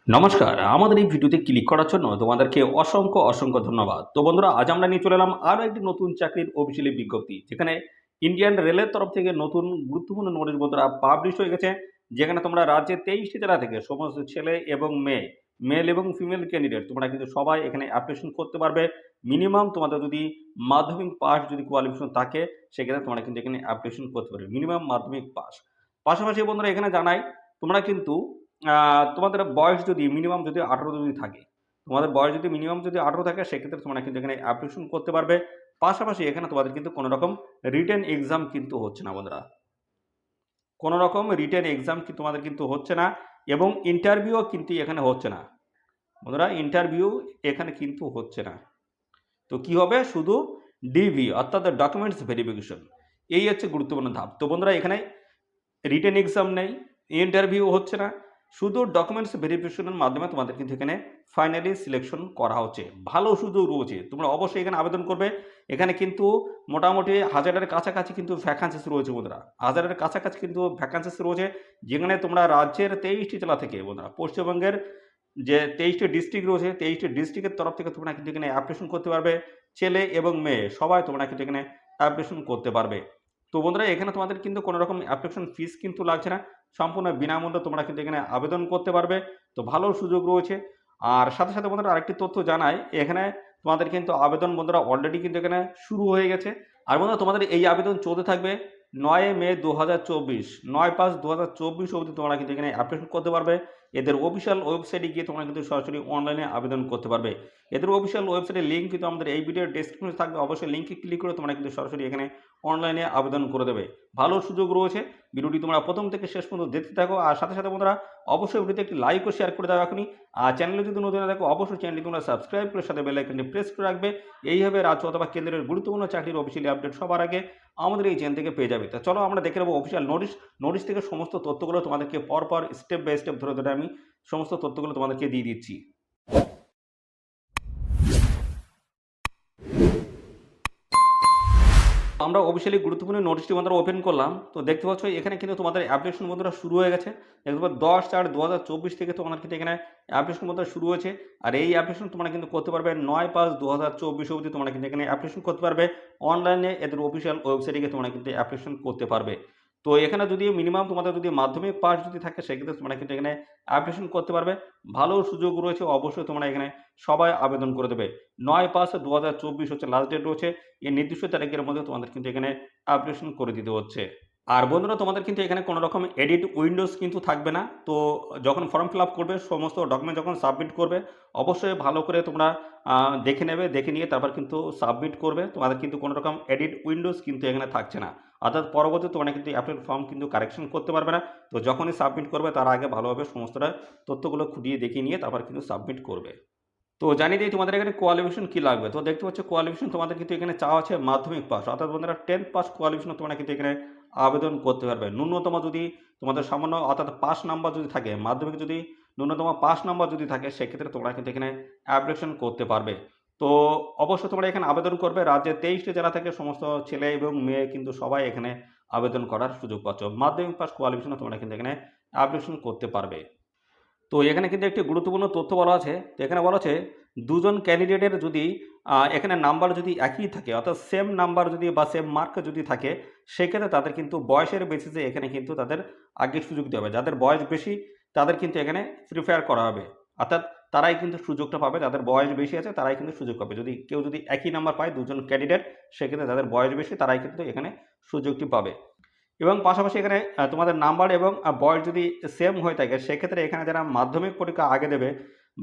নমস্কার, আমাদের এই ভিডিওতে ক্লিক করার জন্য তোমাদেরকে অসংখ্য ধন্যবাদ। তো বন্ধুরা, আজ আমরা নিয়ে চলে এলাম আরও একটি নতুন চাকরির অফিসিয়ালি বিজ্ঞপ্তি, যেখানে ইন্ডিয়ান রেলের তরফ থেকে নতুন গুরুত্বপূর্ণ নোটিশ বন্ধুরা পাবলিশ হয়ে গেছে। যেখানে তোমরা রাজ্যের 23টি জেলা থেকে সমস্ত ছেলে এবং মেয়ে, মেল এবং ফিমেল ক্যান্ডিডেট তোমরা কিন্তু সবাই এখানে অ্যাপ্লিকেশন করতে পারবে। মিনিমাম তোমাদের যদি মাধ্যমিক পাস যদি কোয়ালিফিকেশন থাকে, সেক্ষেত্রে তোমরা কিন্তু এখানে অ্যাপ্লিকেশন করতে পারবে, মিনিমাম মাধ্যমিক পাস। পাশাপাশি বন্ধুরা এখানে জানাই, তোমরা কিন্তু তোমাদের বয়স যদি মিনিমাম যদি 18 যদি থাকে, তোমাদের বয়স যদি মিনিমাম যদি 18 থাকে, সেক্ষেত্রে তোমরা কিন্তু এখানে অ্যাপ্লিকেশন করতে পারবে। পাশাপাশি এখানে তোমাদের কিন্তু কোনো রকম রিটেন এক্সাম কিন্তু হচ্ছে না বন্ধুরা। কোনো রকম রিটেন এক্সাম কি তোমাদের কিন্তু হচ্ছে না, এবং ইন্টারভিউও কিন্তু এখানে হচ্ছে না বন্ধুরা। ইন্টারভিউ এখানে কিন্তু হচ্ছে না। তো কি হবে, শুধু ডিভি অর্থাৎ ডকুমেন্টস ভেরিফিকেশন, এই হচ্ছে গুরুত্বপূর্ণ ধাপ। তো বন্ধুরা, এখানে রিটেন এক্সাম নেই, ইন্টারভিউ হচ্ছে না, শুধু ডকুমেন্টস ভেরিফিকেশনের মাধ্যমে তোমাদের কিন্তু এখানে ফাইনালি সিলেকশন করা হচ্ছে। ভালো সুযোগ রয়েছে, তোমরা অবশ্যই এখানে আবেদন করবে। এখানে কিন্তু মোটামুটি 1000-এর কাছাকাছি কিন্তু ভ্যাকান্সিস রয়েছে বন্ধুরা, 1000-এর কাছাকাছি কিন্তু ভ্যাকান্সিস রয়েছে। যেখানে তোমরা রাজ্যের 23টি জেলা থেকে বন্ধুরা, পশ্চিমবঙ্গের যে 23টি ডিস্ট্রিক্ট রয়েছে, 23টি ডিস্ট্রিক্টের তরফ থেকে তোমরা কিন্তু এখানে অ্যাপ্লিকেশন করতে পারবে। ছেলে এবং মেয়ে সবাই তোমরা কিন্তু এখানে অ্যাপ্লিকেশন করতে পারবে। তো বন্ধুরা, এখানে তোমাদের কিন্তু কোনো রকম অ্যাপ্লিকেশন ফিস কিন্তু লাগছে না, সম্পূর্ণ বিনামূল্যে তোমরা কিন্তু এখানে আবেদন করতে পারবে। তো ভালো সুযোগ রয়েছে। আর সাথে সাথে বন্ধুরা আরেকটি তথ্য জানাই, এখানে তোমাদের কিন্তু আবেদন বন্ধুরা অলরেডি কিন্তু এখানে শুরু হয়ে গেছে। আর বন্ধুরা, তোমাদের এই আবেদন চলতে থাকবে 9 মে 2024, 9/5/2024 অবধি তোমরা কিন্তু এখানে অ্যাপ্লিকেশন করতে পারবে। এদের অফিসিয়াল ওয়েবসাইটে গিয়ে তোমরা কিন্তু সরাসরি অনলাইনে আবেদন করতে পারবে। এদের অফিসিয়াল ওয়েবসাইটের লিঙ্ক কিন্তু আমাদের এই ভিডিওর ডেসক্রিপশনে থাকবে, অবশ্যই লিঙ্কে ক্লিক করে তোমরা কিন্তু সরাসরি এখানে অনলাইনে আবেদন করে দেবে। ভালো সুযোগ রয়েছে। ভিডিওটি তোমরা প্রথম থেকে শেষ পর্যন্ত দেখতে থাকো। আর সাথে সাথে বন্ধুরা, অবশ্যই ভিডিওতে একটি লাইক ও শেয়ার করে দাও এখনই। আর চ্যানেলে যদি নতুন না থাকো, অবশ্যই চ্যানেলটি তোমরা সাবস্ক্রাইব করে সাথে বেল আইকনটি প্রেস করে রাখবে। এইভাবে রাজ্য অথবা কেন্দ্রের গুরুত্বপূর্ণ চাকরির অফিসিয়ালি আপডেট সবার আগে আমাদের এই চ্যানেল থেকে পেয়ে যাবে। তো চলো আমরা দেখে নেবো অফিসিয়াল নোটিশ থেকে সমস্ত তথ্যগুলো তোমাদেরকে পরপর স্টেপ বাই স্টেপ ধরে ধরে আমি সমস্ত তথ্যগুলো তোমাদেরকে দিয়ে দিচ্ছি। আমরা অফিসিয়ালি গুরুত্বপূর্ণ নোটিশটি বন্ধুরা ওপেন করলাম। তো দেখতে পাচ্ছ এখানে কিন্তু তোমাদের অ্যাপ্লিকেশন বন্ধুরা শুরু হয়ে গেছে। দেখতে পাচ্ছ 10/4/2024 থেকে তোমাদের কিন্তু এখানে অ্যাপ্লিকেশন বন্ধুরা শুরু হয়েছে। আর এই অ্যাপ্লিকেশন তোমরা কিন্তু করতে পারবে 9/5/2024 অবধি তোমরা কিন্তু এখানে অ্যাপ্লিকেশন করতে পারবে। অনলাইনে এদের অফিসিয়াল ওয়েবসাইটে গিয়ে তোমরা কিন্তু অ্যাপ্লিকেশন করতে পারবে। তো এখানে যদি মিনিমাম তোমাদের যদি মাধ্যমিক পাস যদি থাকে, সেক্ষেত্রে তোমরা কিন্তু এখানে অ্যাপ্লিকেশন করতে পারবে। ভালো সুযোগ রয়েছে, অবশ্যই তোমরা এখানে সবাই আবেদন করে দেবে। 9/5/2024 হচ্ছে লাস্ট ডেট রয়েছে। এই নির্দিষ্ট তারিখের মধ্যে তোমাদের কিন্তু এখানে আপডেশন করে দিতে হচ্ছে। আর বন্ধুরা, তোমাদের কিন্তু এখানে কোনো রকম এডিট উইন্ডোজ কিন্তু থাকবে না। তো যখন ফর্ম ফিল আপ করবে, সমস্ত ডকুমেন্ট যখন সাবমিট করবে, অবশ্যই ভালো করে তোমরা দেখে নেবে, দেখে নিয়ে তারপর কিন্তু সাবমিট করবে। তোমাদের কিন্তু কোনো রকম এডিট উইন্ডোজ কিন্তু এখানে থাকছে না, অর্থাৎ পরবর্তী তোমরা কিন্তু অ্যাপ্লিকেশন ফর্ম কিন্তু কারেকশন করতে পারবে না। তো যখনই সাবমিট করবে, তার আগে ভালোভাবে সমস্তটা তথ্যগুলো খুঁটিয়ে দেখিয়ে নিয়ে তারপর কিন্তু সাবমিট করবে। তো জানিয়ে দিই তোমাদের এখানে কোয়ালিফিকেশন কী লাগবে। তো দেখতে পাচ্ছ কোয়ালিফিকেশন তোমাদের কিন্তু এখানে চাওয়া আছে মাধ্যমিক পাস, অর্থাৎ বন্ধুরা 10th পাস কোয়ালিফিকেশন তোমরা কিন্তু এখানে আবেদন করতে পারবে। ন্যূনতম যদি তোমাদের সামান্য অর্থাৎ পাস নাম্বার যদি থাকে, মাধ্যমিক যদি ন্যূনতম পাস নাম্বার যদি থাকে, সেক্ষেত্রে তোমরা কিন্তু এখানে অ্যাপ্লিকেশন করতে পারবে। তো অবশ্যই তোমরা এখানে আবেদন করবে। রাজ্যের 23টি জেলা থেকে সমস্ত ছেলে এবং মেয়ে কিন্তু সবাই এখানে আবেদন করার সুযোগ পাচ্ছ। মাধ্যমিক পাস কোয়ালিফিকেশনে তোমরা কিন্তু এখানে অ্যাপ্লিকেশন করতে পারবে। তো এখানে কিন্তু একটি গুরুত্বপূর্ণ তথ্য বলা আছে। তো এখানে বলা আছে, দুজন ক্যান্ডিডেটের যদি এখানে নাম্বার যদি একই থাকে, অর্থাৎ সেম নাম্বার যদি বা সেম মার্ক যদি থাকে, সেক্ষেত্রে তাদের কিন্তু বয়সের বেসিসে এখানে কিন্তু তাদের আগে সুযোগ দেওয়া হবে। যাদের বয়স বেশি তাদের কিন্তু এখানে প্রিফার করা হবে, অর্থাৎ তারাই কিন্তু সুযোগটা পাবে। যাদের বয়স বেশি আছে তারাই কিন্তু সুযোগ পাবে। যদি কেউ যদি একই নাম্বার পায়, দুজন ক্যান্ডিডেট, সেক্ষেত্রে যাদের বয়স বেশি তারাই কিন্তু এখানে সুযোগটি পাবে। এবং পাশাপাশি এখানে তোমাদের নাম্বার এবং বয়স যদি সেম হয়ে থাকে, সেক্ষেত্রে এখানে যারা মাধ্যমিক পরীক্ষা আগে দেবে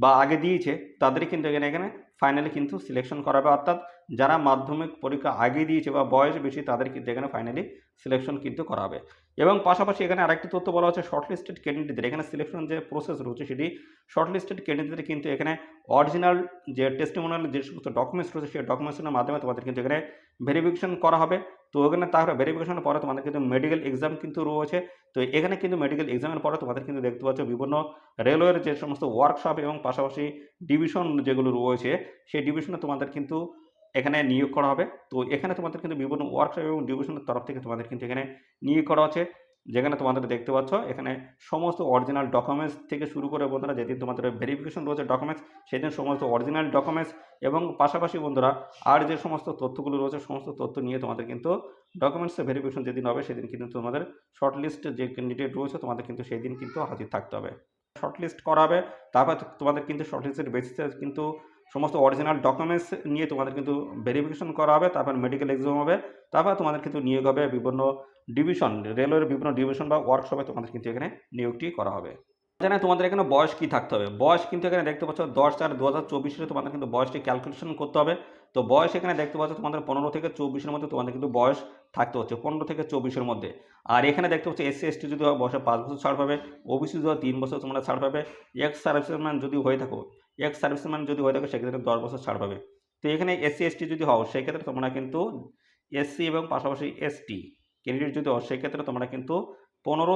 বা আগে দিয়েছে, তাদেরই কিন্তু এখানে ফাইনালি কিন্তু সিলেকশন করাবে। অর্থাৎ যারা মাধ্যমিক পরীক্ষা আগে দিয়েছে বা বয়স বেশি, তাদের কিন্তু এখানে ফাইনালি সিলেকশন কিন্তু করা হবে। এবং পাশাপাশি এখানে আরেকটি তথ্য বলা হচ্ছে, শর্টলিস্টেড ক্যান্ডিডেটদের এখানে সিলেকশন যে প্রসেস রয়েছে, সেটি শর্টলিস্টেড ক্যান্ডিডেটদের কিন্তু এখানে অরিজিনাল যে টেস্টিমোনিয়াল যে সমস্ত ডকুমেন্টস রয়েছে, সেই ডকুমেন্টসের মাধ্যমে তোমাদের কিন্তু এখানে ভেরিফিকেশন করা হবে। তো ওখানে তারপরে ভেরিফিকেশনের পরে তোমাদের কিন্তু মেডিকেল এক্সাম কিন্তু রয়েছে। তো এখানে কিন্তু মেডিকেল এক্সামের পরে তোমাদের কিন্তু দেখতে পাচ্ছ বিভিন্ন রেলওয়ের যে সমস্ত ওয়ার্কশপ এবং পাশাপাশি ডিভিশন যেগুলো রয়েছে, সেই ডিভিশনে তোমাদের কিন্তু এখানে নিয়োগ করা হবে। তো এখানে তোমাদের কিন্তু বিভিন্ন ওয়ার্কশপ এবং ডিভিশনের তরফ থেকে তোমাদের কিন্তু এখানে নিয়োগ করা হচ্ছে। যেখানে তোমাদের দেখতে পাচ্ছ এখানে সমস্ত অরিজিনাল ডকুমেন্টস থেকে শুরু করে বন্ধুরা যেদিন তোমাদের ভেরিফিকেশন রয়েছে ডকুমেন্টস, সেদিন সমস্ত অরিজিনাল ডকুমেন্টস এবং পাশাপাশি বন্ধুরা আর যে সমস্ত তথ্যগুলো রয়েছে সমস্ত তথ্য নিয়ে তোমাদের কিন্তু ডকুমেন্টস ভেরিফিকেশন যেদিন হবে সেদিন কিন্তু তোমাদের শর্টলিস্ট যে ক্যান্ডিডেট রয়েছে তোমাদের কিন্তু সেই দিন কিন্তু হাজির থাকতে হবে। শর্টলিস্ট করা হবে, তারপর তোমাদের কিন্তু শর্টলিস্টের বেসিসে কিন্তু সমস্ত অরিজিনাল ডকুমেন্টস নিয়ে তোমাদের কিন্তু ভেরিফিকেশন করা হবে, তারপর মেডিকেল এক্সাম হবে, তারপর তোমাদের কিন্তু নিয়োগ হবে বিভিন্ন ডিভিশন, রেলওয়ের বিভিন্ন ডিভিশন বা ওয়ার্কশপে তোমাদের কিন্তু এখানে নিয়োগটি করা হবে। জানে তোমাদের এখানে বয়স কি থাকতে হবে, বয়স কিন্তু এখানে দেখতে পাচ্ছ 10/4/2024 তোমাদের কিন্তু বয়সটি ক্যালকুলেশন করতে হবে। তো বয়স এখানে দেখতে পাচ্ছ তোমাদের 15 থেকে 24-এর মধ্যে তোমাদের কিন্তু বয়স থাকতে হচ্ছে, 15 থেকে 24-এর মধ্যে। আর এখানে দেখতে পাচ্ছ SC ST যদি হয় বয়সে 5 বছর ছাড় পাবে, ওবিসি যদি হয় 3 বছর তোমরা ছাড় পাবে, এক্স সার্ভিসম্যান যদি হয়ে থাকো সেক্ষেত্রে 10 বছর ছাড় পাবে। তো এখানে SC ST যদি হও সেক্ষেত্রে তোমরা কিন্তু এসসি এবং পাশাপাশি এসটি ক্যান্ডিডেট যদি হও সেক্ষেত্রে তোমরা কিন্তু 15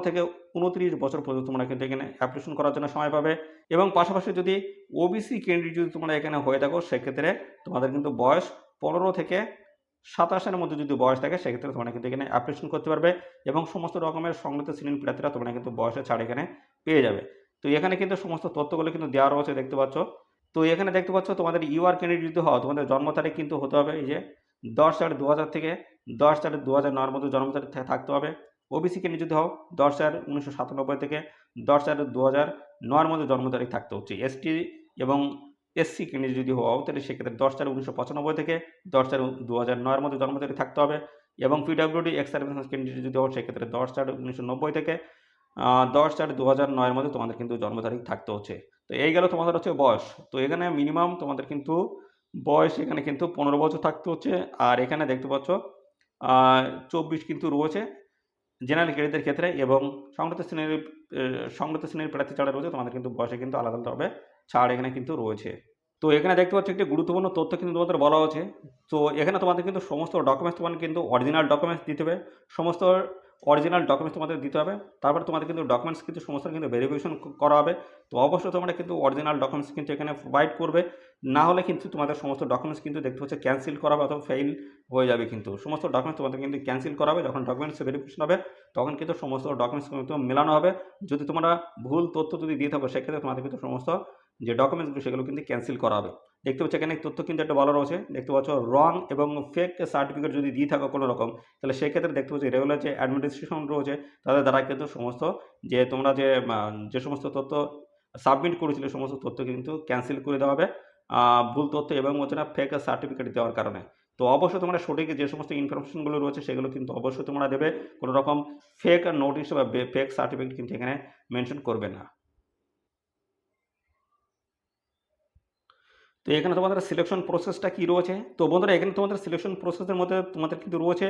থেকে 29 বছর পর্যন্ত তোমরা কিন্তু এখানে অ্যাপ্লিকেশন করার জন্য সময় পাবে। এবং পাশাপাশি যদি ওবিসি ক্যান্ডিডেট যদি তোমরা এখানে হয়ে থাকো সেক্ষেত্রে তোমাদের কিন্তু বয়স 15 থেকে 27-এর মধ্যে যদি বয়স থাকে সেক্ষেত্রে তোমরা কিন্তু এখানে অ্যাপ্লিকেশন করতে পারবে এবং সমস্ত রকমের সংগঠিত শ্রেণীর প্রার্থীরা তোমরা কিন্তু বয়সের ছাড় এখানে পেয়ে যাবে। তো এখানে কিন্তু সমস্ত তথ্যগুলো কিন্তু দেওয়া রয়েছে দেখতে পাচ্ছ। তো এখানে দেখতে পাচ্ছ তোমাদের ইউআর ক্যান্ডিডেট যদি হও তোমাদের জন্ম তারিখ কিন্তু হতে হবে এই যে 10/4/2000 থেকে 10/4/2009-এর মধ্যে জন্ম তারিখ থাকতে হবে। ওবিসি ক্যান্ডিডেট যদি হও 10/4/1997 থেকে 10/4/2009-এর মধ্যে জন্ম তারিখ থাকতে হচ্ছে। এসটি এবং এসসি ক্যান্ডিডেট যদি হও তাহলে সেক্ষেত্রে 10/4/1995 থেকে 10/4/2009-এর মধ্যে জন্ম তারিখ থাকতে হবে। এবং পিডব্লিউডি এক্স সার্ভিসম্যান ক্যান্ডিডেট যদি হও সেক্ষেত্রে 10/4/1990 থেকে 10/4/2009-এর মধ্যে তোমাদের কিন্তু জন্ম তারিখ থাকতে হচ্ছে। তো এই গেল তোমাদের হচ্ছে বয়স। তো এখানে মিনিমাম তোমাদের কিন্তু বয়স এখানে কিন্তু 15 বছর থাকতে হচ্ছে। আর এখানে দেখতে পাচ্ছ 24 কিন্তু রয়েছে জেনারেল ক্যাডেটদের ক্ষেত্রে, এবং সংগঠিত শ্রেণীর প্রার্থী ছাড়া রয়েছে তোমাদের কিন্তু বয়সে কিন্তু আলাদা আলাদাভাবে ছাড় এখানে কিন্তু রয়েছে। তো এখানে দেখতে পাচ্ছ একটি গুরুত্বপূর্ণ তথ্য কিন্তু তোমাদের বলা হচ্ছে। তো এখানে তোমাদের কিন্তু সমস্ত ডকুমেন্টস তোমাদের কিন্তু অরিজিনাল ডকুমেন্টস দিতে হবে, সমস্ত অরিজিনাল ডকুমেন্টস তোমাদের দিতে হবে। তারপরে তোমাদের কিন্তু ডকুমেন্টস কিন্তু সমস্ত কিন্তু ভেরিফিকেশন করা হবে। তো অবশ্যই তোমরা কিন্তু অরিজিনাল ডকুমেন্টস কিন্তু এখানে প্রোভাইড করবে, না হলে কিন্তু তোমাদের সমস্ত ডকুমেন্টস কিন্তু দেখতে পাচ্ছ ক্যান্সেল করা হবে অথবা ফেইল হয়ে যাবে। কিন্তু সমস্ত ডকুমেন্টস তোমাদের কিন্তু ক্যান্সেল করা হবে, যখন ডকুমেন্টস ভেরিফিকেশন হবে তখন কিন্তু সমস্ত ডকুমেন্টস কিন্তু মেলানো হবে। যদি তোমরা ভুল তথ্য যদি দিয়ে থাকো সেক্ষেত্রে তোমাদের কিন্তু সমস্ত যে ডকুমেন্টসগুলো সেগুলো কিন্তু ক্যান্সেল করা হবে। দেখতে পাচ্ছ এখানে তথ্য কিন্তু একটা ভালো রয়েছে, দেখতে পাচ্ছ রং এবং ফেক সার্টিফিকেট যদি দিয়ে থাকো কোনো রকম, তাহলে সেক্ষেত্রে দেখতে পাচ্ছি রেগুলার যে অ্যাডমিনিস্ট্রেশন রয়েছে তাদের দ্বারা কিন্তু সমস্ত যে তোমরা যে সমস্ত তথ্য সাবমিট করেছিলে সমস্ত তথ্য কিন্তু ক্যান্সেল করে দেওয়া হবে ভুল তথ্য এবং হচ্ছে না ফেক সার্টিফিকেট দেওয়ার কারণে। তো অবশ্যই তোমরা সঠিক যে সমস্ত ইনফরমেশনগুলো রয়েছে সেগুলো কিন্তু অবশ্যই তোমরা দেবে, কোনো রকম ফেক নোটিশ বা ফেক সার্টিফিকেট কিন্তু এখানে মেনশন করবে না। তো এখানে তোমাদের সিলেকশন প্রসেসটা কী রয়েছে, তো বন্ধুরা এখানে তোমাদের সিলেকশন প্রসেসের মধ্যে তোমাদের কিন্তু রয়েছে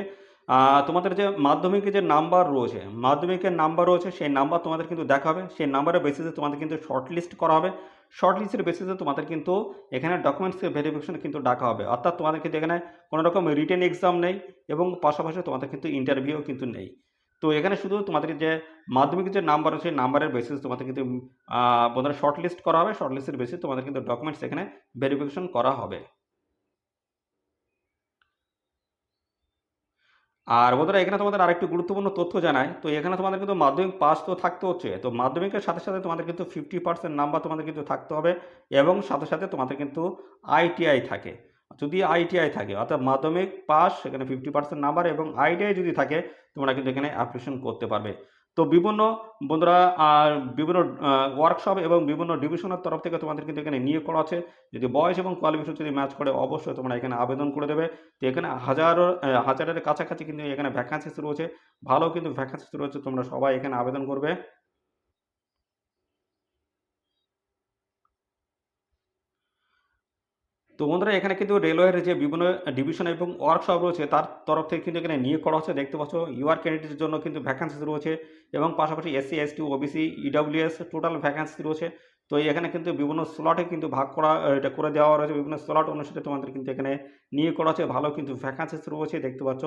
তোমাদের যে মাধ্যমিকের যে নাম্বার রয়েছে, মাধ্যমিকের নাম্বার রয়েছে সেই নাম্বার তোমাদের কিন্তু দেখা হবে, সেই নাম্বারের বেসিসে তোমাদের কিন্তু শর্টলিস্ট করা হবে। শর্টলিস্টের বেসিসে তোমাদের কিন্তু এখানে ডকুমেন্টস ভেরিফিকেশন কিন্তু ডাকা হবে, অর্থাৎ তোমাদের কিন্তু এখানে কোনো রকম রিটেন এক্সাম নেই এবং পাশাপাশি তোমাদের কিন্তু ইন্টারভিউ কিন্তু নেই। তো এখানে শুধু তোমাদের যে মাধ্যমিকের যে নাম্বার আছে নাম্বারের বেসিস তোমাদের কিন্তু বন্ধুরা শর্টলিস্ট করা হবে, শর্টলিস্টের বেসিস তোমাদের কিন্তু ডকুমেন্টস এখানে ভেরিফিকেশন করা হবে। আর বন্ধুরা এখানে তোমাদের আরেকটি গুরুত্বপূর্ণ তথ্য জানাই, তো এখানে তোমাদের কিন্তু মাধ্যমিক পাস তো থাকতে হচ্ছে, তো মাধ্যমিকের সাথে সাথে তোমাদের কিন্তু 50% নাম্বার তোমাদের কিন্তু থাকতে হবে এবং সাথে সাথে তোমাদের কিন্তু আইটিআই থাকে। যদি আইটিআই থাকে অর্থাৎ মাধ্যমিক পাস সেখানে 50% নাম্বার এবং আইটিআই যদি থাকে তোমরা কিন্তু এখানে অ্যাপ্লিকেশন করতে পারবে। তো বিভিন্ন বন্ধুরা বিভিন্ন ওয়ার্কশপ এবং বিভিন্ন ডিভিশনের তরফ থেকে তোমাদের কিন্তু এখানে নিয়োগ করা আছে। যদি বয়স এবং কোয়ালিফিকেশন যদি ম্যাচ করে অবশ্যই তোমরা এখানে আবেদন করে দেবে। তো এখানে হাজারের কাছাকাছি কিন্তু এখানে ভ্যাকান্সিস রয়েছে, ভালো কিন্তু ভ্যাকান্সিস রয়েছে, তোমরা সবাই এখানে আবেদন করবে। তো বন্ধুরা এখানে কিন্তু রেলওয়ের যে বিভিন্ন ডিভিশন এবং ওয়ার্কশপ রয়েছে তার তরফ থেকে কিন্তু এখানে নিয়োগ করা হচ্ছে, দেখতে পাচ্ছ ইউআর ক্যান্ডিডেটের জন্য কিন্তু ভ্যাকান্সিস রয়েছে এবং পাশাপাশি SC ST OBC EWS total vacancy রয়েছে। তো এখানে কিন্তু বিভিন্ন স্লটে কিন্তু ভাগ করা এটা করে দেওয়া রয়েছে, বিভিন্ন স্লট অনুসারে তোমাদের কিন্তু এখানে নিয়োগ করা হচ্ছে, ভালো কিন্তু ভ্যাকান্সিস রয়েছে, দেখতে পাচ্ছ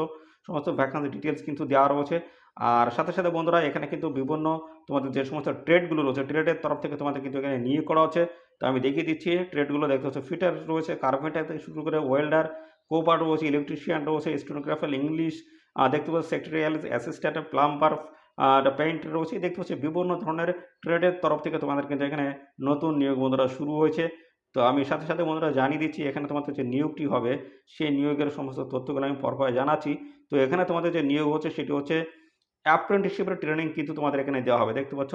সমস্ত ভ্যাকান্সি ডিটেলস কিন্তু দেওয়া রয়েছে। আর সাথে সাথে বন্ধুরা এখানে কিন্তু বিভিন্ন তোমাদের যে সমস্ত ট্রেডগুলো রয়েছে ট্রেডের তরফ থেকে তোমাদের কিন্তু এখানে নিয়োগ করা হচ্ছে। তো আমি দেখিয়ে দিচ্ছি ট্রেডগুলো, দেখতে হচ্ছে ফিটার রয়েছে, কার্পেন্টার থেকে শুরু করে ওয়েল্ডার, কোপার রয়েছে, ইলেকট্রিশিয়ান রয়েছে, স্টেনোগ্রাফার, ইংলিশ দেখতে পাচ্ছ সেক্রেটারিয়াল অ্যাসিস্ট্যান্ট, প্লাম্বার, পেইন্টার রয়েছে। দেখতে পাচ্ছি বিভিন্ন ধরনের ট্রেডের তরফ থেকে তোমাদের কিন্তু এখানে নতুন নিয়োগ বন্ধুরা শুরু হয়েছে। তো আমি সাথে সাথে বন্ধুরা জানিয়ে দিচ্ছি এখানে তোমাদের যে নিয়োগটি হবে সেই নিয়োগের সমস্ত তথ্যগুলো আমি পরপর জানাচ্ছি। তো এখানে তোমাদের যে নিয়োগ হচ্ছে সেটি হচ্ছে অ্যাপ্রেন্টিসশিপের ট্রেনিং কিন্তু তোমাদের এখানে দেওয়া হবে। দেখতে পাচ্ছ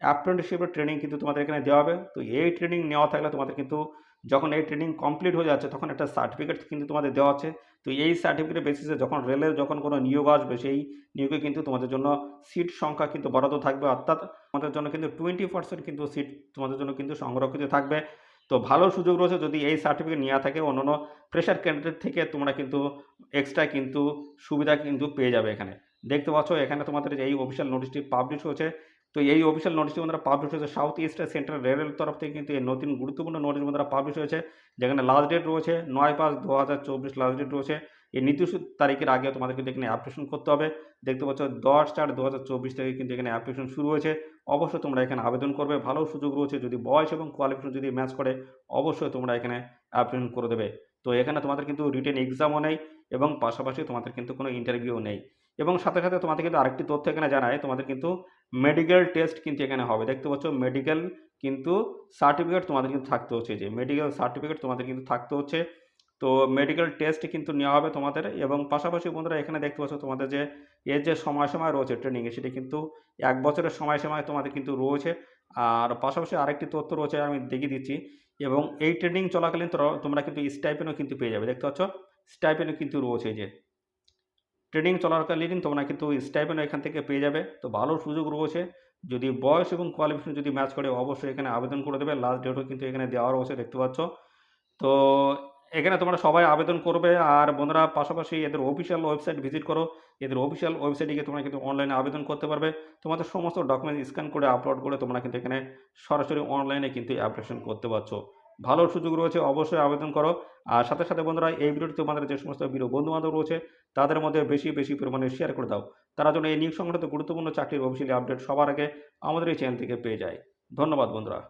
অ্যাপ্রেন্টিসশিপের ট্রেনিং কিন্তু তোমাদের এখানে দেওয়া হবে। তো এই ট্রেনিং নেওয়া থাকলে তোমাদের কিন্তু যখন এই ট্রেনিং কমপ্লিট হয়ে যাচ্ছে তখন একটা সার্টিফিকেট কিন্তু তোমাদের দেওয়া হচ্ছে। তো এই সার্টিফিকেটের বেসিসে যখন রেলের যখন কোনো নিয়োগ আসবে সেই নিয়োগে কিন্তু তোমাদের জন্য সিট সংখ্যা কিন্তু বরাদ্দ থাকবে, অর্থাৎ তোমাদের জন্য কিন্তু 20% কিন্তু সিট তোমাদের জন্য কিন্তু সংরক্ষিত থাকবে। তো ভালো সুযোগ রয়েছে যদি এই সার্টিফিকেট নেওয়া থাকে অন্যান্য ফ্রেশার ক্যান্ডিডেট থেকে তোমরা কিন্তু এক্সট্রা কিন্তু সুবিধা কিন্তু পেয়ে যাবে এখানে। দেখতে পাচ্ছ এখানে তোমাদের যে এই অফিসিয়াল নোটিশটি পাবলিশ হয়েছে। তো এই অফিসিয়াল নোটিশটি বন্ধুরা পাবলিশ হয়েছে সাউথ ইস্ট সেন্ট্রাল রেলের তরফ থেকে কিন্তু এই নতুন গুরুত্বপূর্ণ নোটিশ বন্ধুরা পাবলিশ হয়েছে, যেখানে লাস্ট ডেট রয়েছে 9/5/2024 লাস্ট ডেট রয়েছে। এই নির্দিষ্ট তারিখের আগে তোমাদের কিন্তু এখানে অ্যাপ্লিকেশন করতে হবে। দেখতে পাচ্ছ 10/4/2024 থেকে কিন্তু এখানে অ্যাপ্লিকেশন শুরু হয়েছে। অবশ্যই তোমরা এখানে আবেদন করবে, ভালো সুযোগ রয়েছে। যদি বয়স এবং কোয়ালিফিকেশন যদি ম্যাচ করে অবশ্যই তোমরা এখানে অ্যাপ্লিকেশন করে দেবে। তো এখানে তোমাদের কিন্তু রিটেন এক্সামও নেই এবং পাশাপাশি তোমাদের কিন্তু কোনো ইন্টারভিউও নেই। এবং সাথে সাথে তোমাদের কিন্তু আরেকটি তথ্য এখানে জানায়, তোমাদের কিন্তু মেডিকেল টেস্ট কিন্তু এখানে হবে। দেখতে পাচ্ছ মেডিকেল কিন্তু সার্টিফিকেট তোমাদের কিন্তু থাকতে হচ্ছে, যে মেডিকেল সার্টিফিকেট তোমাদের কিন্তু থাকতে হচ্ছে। তো মেডিকেল টেস্ট কিন্তু নেওয়া হবে তোমাদের। এবং পাশাপাশি বন্ধুরা এখানে দেখতে পাচ্ছ তোমাদের যে এর যে সময়সীমা রয়েছে ট্রেনিংয়ে সেটি কিন্তু 1 বছরের সময়সীমায় তোমাদের কিন্তু রয়েছে। আর পাশাপাশি আরেকটি তথ্য রয়েছে আমি দেখিয়ে দিচ্ছি। এবং এই ট্রেনিং চলাকালীন তোমরা কিন্তু স্টাইপেন্ডও কিন্তু পেয়ে যাবে। দেখতে পাচ্ছ স্টাইপেন্ডও কিন্তু রয়েছে, যে ট্রেনিং চলাকালীন তোমরা কিন্তু স্টাইপেন্ড এখান থেকে পেয়ে যাবে। তো ভালো সুযোগ রয়েছে। যদি বয়স এবং কোয়ালিফিকেশন যদি ম্যাচ করে অবশ্যই এখানে আবেদন করে দেবে। লাস্ট ডেটও কিন্তু এখানে দেওয়া রয়েছে দেখতে পাচ্ছ। তো এখানে তোমরা সবাই আবেদন করবে। আর বন্ধুরা পাশাপাশি এদের অফিসিয়াল ওয়েবসাইট ভিজিট করো। এদের অফিসিয়াল ওয়েবসাইটে গিয়ে তোমরা কিন্তু অনলাইনে আবেদন করতে পারবে। তোমাদের সমস্ত ডকুমেন্ট স্ক্যান করে আপলোড করে তোমরা কিন্তু এখানে সরাসরি অনলাইনে কিন্তু অ্যাপ্লিকেশন করতে পারছো। ভালো সুযোগ রয়েছে, অবশ্যই আবেদন করো। আর সাথে সাথে বন্ধুরা এই ভিডিওটি তোমাদের যে সমস্ত বন্ধুবান্ধব রয়েছে তাদের মধ্যে বেশি বেশি পরিমাণে শেয়ার করে দাও, তারা যেন এই নিয়োগ সংক্রান্ত গুরুত্বপূর্ণ চাকরির অফিসিয়ালি আপডেট সবার আগে আমাদের এই চ্যানেল থেকে পেয়ে যায়। ধন্যবাদ বন্ধুরা।